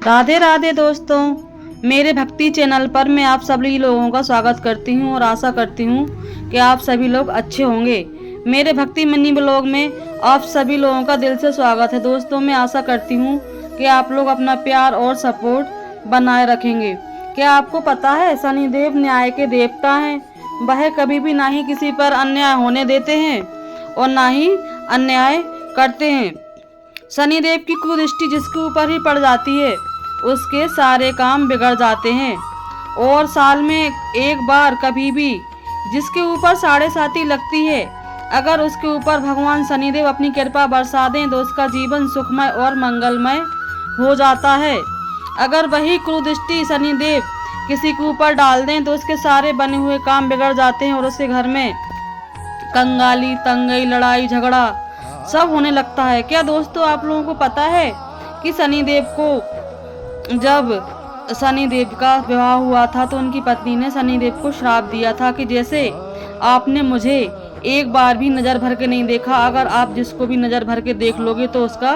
राधे राधे दोस्तों, मेरे भक्ति चैनल पर मैं आप सभी लोगों का स्वागत करती हूं और आशा करती हूं कि आप सभी लोग अच्छे होंगे। मेरे भक्ति मनी ब्लॉग में आप सभी लोगों का दिल से स्वागत है। दोस्तों, मैं आशा करती हूं कि आप लोग अपना प्यार और सपोर्ट बनाए रखेंगे। क्या आपको पता है शनिदेव न्याय के देवता हैं। वह कभी भी ना ही किसी पर अन्याय होने देते हैं और ना ही अन्याय करते हैं। शनिदेव की कुदृष्टि जिसके ऊपर ही पड़ जाती है उसके सारे काम बिगड़ जाते हैं और साल में एक बार कभी भी जिसके ऊपर साढ़े साती लगती है, अगर उसके ऊपर भगवान शनिदेव अपनी कृपा बरसा दें तो उसका जीवन सुखमय और मंगलमय हो जाता है। अगर वही कुदृष्टि शनिदेव किसी के ऊपर डाल दें तो उसके सारे बने हुए काम बिगड़ जाते हैं और उसके घर में कंगाली, तंगई, लड़ाई झगड़ा सब होने लगता है। क्या दोस्तों आप लोगों को पता है कि जब शनिदेव का विवाह हुआ था तो उनकी पत्नी ने शनिदेव को श्राप दिया था कि जैसे आपने मुझे एक बार भी नज़र भर के नहीं देखा, अगर आप जिसको भी नज़र भर के देख लोगे तो उसका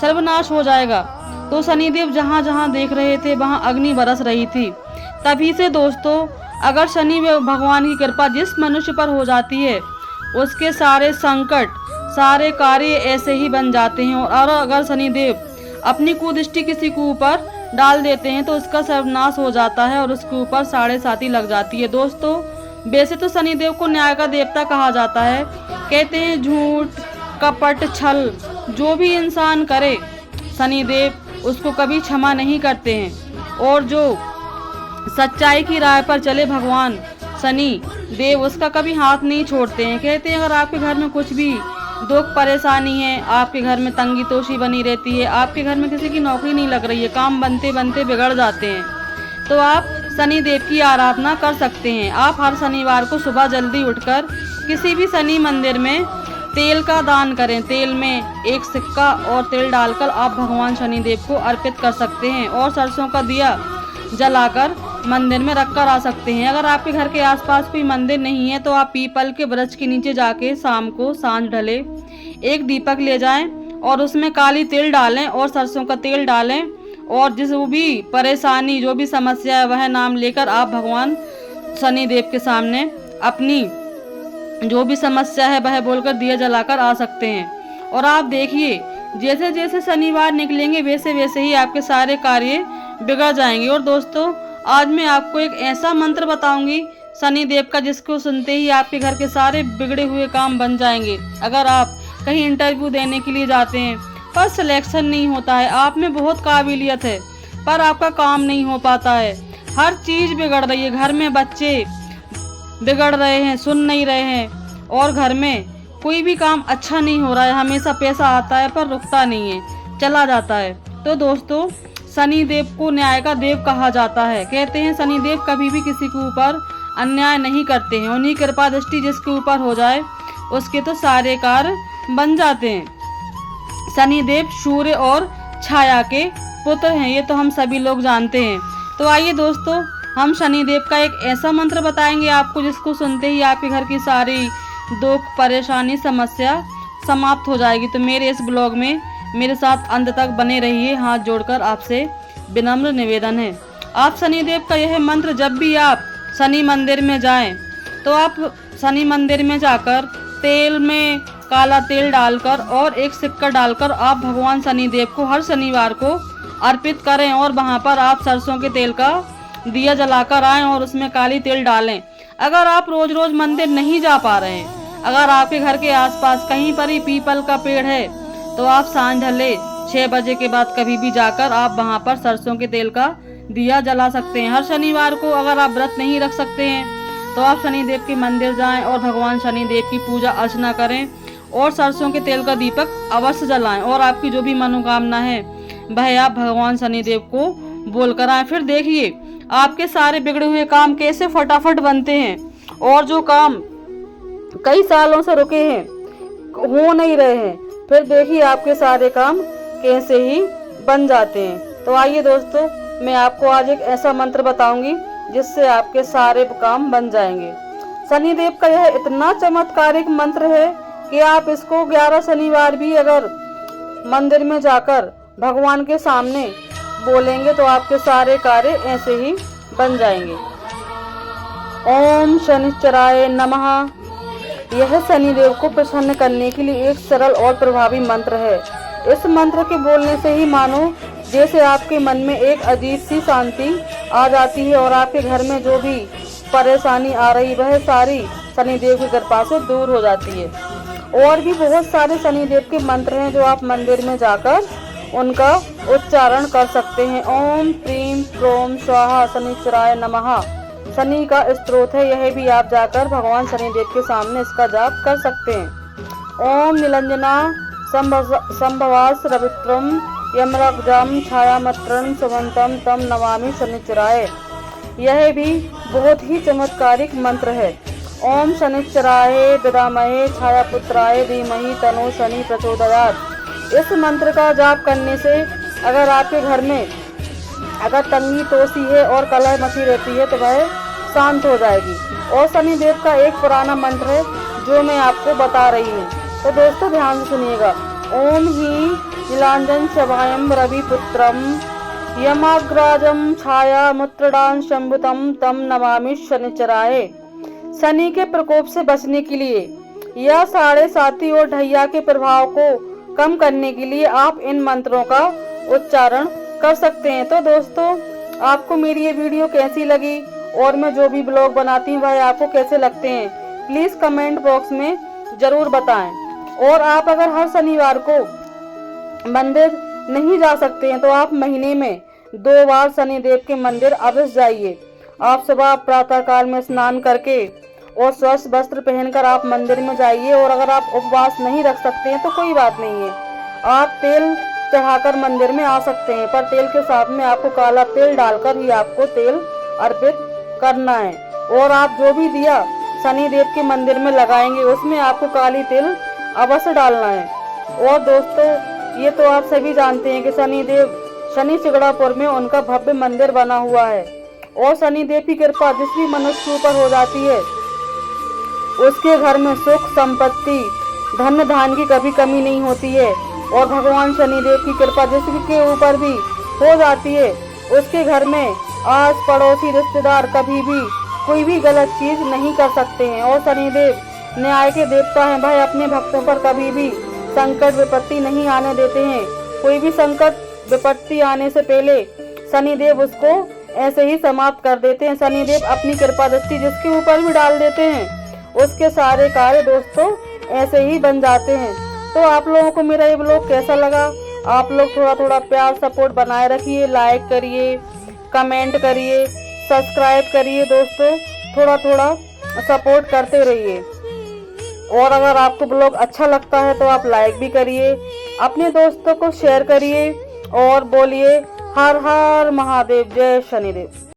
सर्वनाश हो जाएगा। तो शनिदेव जहाँ जहाँ देख रहे थे वहाँ अग्नि बरस रही थी। तभी से दोस्तों, अगर शनि भगवान की कृपा जिस मनुष्य पर हो जाती है उसके सारे संकट, सारे कार्य ऐसे ही बन जाते हैं। और अगर शनिदेव अपनी कुदृष्टि किसी के ऊपर डाल देते हैं तो उसका सर्वनाश हो जाता है और उसके ऊपर साढ़े साती लग जाती है। दोस्तों, वैसे तो शनिदेव को न्याय का देवता कहा जाता है। कहते हैं झूठ, कपट, छल जो भी इंसान करे शनिदेव उसको कभी क्षमा नहीं करते हैं और जो सच्चाई की राह पर चले भगवान शनि देव उसका कभी हाथ नहीं छोड़ते हैं। कहते हैं अगर आपके घर में कुछ भी दुख परेशानी है, आपके घर में तंगी तोशी बनी रहती है, आपके घर में किसी की नौकरी नहीं लग रही है, काम बनते बनते बिगड़ जाते हैं, तो आप शनि देव की आराधना कर सकते हैं। आप हर शनिवार को सुबह जल्दी उठकर किसी भी शनि मंदिर में तेल का दान करें। तेल में एक सिक्का और तेल डालकर आप भगवान शनिदेव को अर्पित कर सकते हैं और सरसों का दिया जलाकर मंदिर में रखकर आ सकते हैं। अगर आपके घर के आसपास कोई मंदिर नहीं है तो आप पीपल के वृक्ष के नीचे जाके शाम को सांझ ढले एक दीपक ले जाएं और उसमें काली तिल डालें और सरसों का तेल डालें और जिस भी परेशानी, जो भी समस्या है वह नाम लेकर आप भगवान शनिदेव के सामने अपनी जो भी समस्या है वह बोलकर दिया जलाकर आ सकते हैं। और आप देखिए जैसे जैसे शनिवार निकलेंगे वैसे वैसे ही आपके सारे कार्य बिगड़ जाएंगे। और दोस्तों, आज मैं आपको एक ऐसा मंत्र बताऊंगी शनिदेव का जिसको सुनते ही आपके घर के सारे बिगड़े हुए काम बन जाएंगे। अगर आप कहीं इंटरव्यू देने के लिए जाते हैं पर सिलेक्शन नहीं होता है, आप में बहुत काबिलियत है पर आपका काम नहीं हो पाता है, हर चीज़ बिगड़ रही है, घर में बच्चे बिगड़ रहे हैं, सुन नहीं रहे हैं और घर में कोई भी काम अच्छा नहीं हो रहा है, हमेशा पैसा आता है पर रुकता नहीं है, चला जाता है। तो दोस्तों, शनिदेव को न्याय का देव कहा जाता है। कहते हैं शनिदेव कभी भी किसी के ऊपर अन्याय नहीं करते हैं, उन्हीं कृपा दृष्टि जिसके ऊपर हो जाए उसके तो सारे कार्य बन जाते हैं। शनिदेव सूर्य और छाया के पुत्र हैं, ये तो हम सभी लोग जानते हैं। तो आइए दोस्तों, हम शनिदेव का एक ऐसा मंत्र बताएंगे आपको जिसको सुनते ही आपके घर की सारी दुख, परेशानी, समस्या समाप्त हो जाएगी। तो मेरे इस ब्लॉग में मेरे साथ अंत तक बने रहिए। हाथ जोड़कर आपसे विनम्र निवेदन है, आप शनिदेव का यह मंत्र जब भी आप शनि मंदिर में जाएं तो आप शनि मंदिर में जाकर तेल में काला तेल डालकर और एक सिक्का डालकर आप भगवान शनिदेव को हर शनिवार को अर्पित करें और वहां पर आप सरसों के तेल का दिया जलाकर आएं और उसमें काली तेल डालें। अगर आप रोज रोज मंदिर नहीं जा पा रहे हैं, अगर आपके घर के आसपास कहीं पर ही पीपल का पेड़ है तो आप सांझ ढले 6 बजे के बाद कभी भी जाकर आप वहां पर सरसों के तेल का दिया जला सकते हैं। हर शनिवार को अगर आप व्रत नहीं रख सकते हैं तो आप शनिदेव के मंदिर जाएं और भगवान शनिदेव की पूजा अर्चना करें और सरसों के तेल का दीपक अवश्य जलाएं और आपकी जो भी मनोकामना है वह आप भगवान शनिदेव को बोलकर आए। फिर देखिए आपके सारे बिगड़े हुए काम कैसे फटाफट बनते हैं और जो काम कई सालों से रुके हैं, हो नहीं रहे हैं, फिर देखिए आपके सारे काम कैसे ही बन जाते हैं। तो आइए दोस्तों, मैं आपको आज एक ऐसा मंत्र बताऊंगी जिससे आपके सारे काम बन जाएंगे। शनिदेव का यह इतना चमत्कारिक मंत्र है कि आप इसको 11 शनिवार भी अगर मंदिर में जाकर भगवान के सामने बोलेंगे तो आपके सारे कार्य ऐसे ही बन जाएंगे। ओम शनिश्चराय नमः। यह शनिदेव को प्रसन्न करने के लिए एक सरल और प्रभावी मंत्र है। इस मंत्र के बोलने से ही मानो जैसे आपके मन में एक अजीब सी शांति आ जाती है और आपके घर में जो भी परेशानी आ रही वह सारी शनिदेव की कृपा से दूर हो जाती है। और भी बहुत सारे शनिदेव के मंत्र हैं जो आप मंदिर में जाकर उनका उच्चारण कर सकते हैं। ओम प्रीम प्रोम स्वाहा शनिश्चराय नमः शनि का स्त्रोत है, यह भी आप जाकर भगवान शनिदेव के सामने इसका जाप कर सकते हैं। ओम निलंजना संभवास रवित्रम यमरग्जम छायामत्रम सुमंतम तम नमामि शनिश्चराय। यह भी बहुत ही चमत्कारिक मंत्र है। ओम शनिश्चराय विद्महे छायापुत्राय धीमहि तन्नो शनि प्रचोदयात्। इस मंत्र का जाप करने से अगर आपके घर में अगर तंगी तोषी है और कलह मची रहती है तो वह शांत हो जाएगी। और शनिदेव का एक पुराना मंत्र है जो मैं आपको बता रही हूँ, तो दोस्तों ध्यान से सुनिएगा। ओम ही नीलांजन शवायम रविपुत्रम यमाग्राजम छाया मुत्रडान शंभुतम तम नमामि शनिश्चराय। शनि के प्रकोप से बचने के लिए या 7.5 और ढैया के प्रभाव को कम करने के लिए आप इन मंत्रों का उच्चारण कर सकते हैं। तो दोस्तों आपको मेरी ये वीडियो कैसी लगी और मैं जो भी ब्लॉग बनाती हूँ वह आपको कैसे लगते हैं, प्लीज कमेंट बॉक्स में जरूर बताएं। और आप अगर हर शनिवार को मंदिर नहीं जा सकते हैं तो आप महीने में 2 बार शनिदेव के मंदिर अवश्य जाइए। आप सुबह प्रातः काल में स्नान करके और स्वच्छ वस्त्र पहनकर आप मंदिर में जाइए। और अगर आप उपवास नहीं रख सकते हैं तो कोई बात नहीं है, आप तेल चढ़ाकर मंदिर में आ सकते हैं, पर तेल के साथ में आपको काला तेल डालकर ही आपको तेल अर्पित करना है। और आप जो भी दिया शनिदेव के मंदिर में लगाएंगे उसमें आपको काली तिल अवश्य डालना है। और दोस्तों ये तो आप सभी जानते हैं कि शनिदेव शनि चिगड़ापुर में उनका भव्य मंदिर बना हुआ है। और शनिदेव की कृपा जिस भी मनुष्य के ऊपर हो जाती है उसके घर में सुख संपत्ति धन धान की कभी कमी नहीं होती है। और भगवान शनिदेव की कृपा जिस के ऊपर भी हो जाती है उसके घर में आस पड़ोसी रिश्तेदार कभी भी कोई भी गलत चीज नहीं कर सकते हैं। और शनिदेव न्याय के देवता हैं, भाई अपने भक्तों पर कभी भी संकट विपत्ति नहीं आने देते हैं। कोई भी संकट विपत्ति आने से पहले शनिदेव उसको ऐसे ही समाप्त कर देते हैं। शनिदेव अपनी कृपा दृष्टि जिसके ऊपर भी डाल देते हैं उसके सारे कार्य दोस्तों ऐसे ही बन जाते हैं। तो आप लोगों को मेरा ये ब्लॉग कैसा लगा? आप लोग थोड़ा थोड़ा प्यार सपोर्ट बनाए रखिए, लाइक करिए, कमेंट करिए, सब्सक्राइब करिए दोस्तों, थोड़ा थोड़ा सपोर्ट करते रहिए। और अगर आपको ब्लॉग अच्छा लगता है तो आप लाइक भी करिए, अपने दोस्तों को शेयर करिए और बोलिए हर हर महादेव, जय शनिदेव।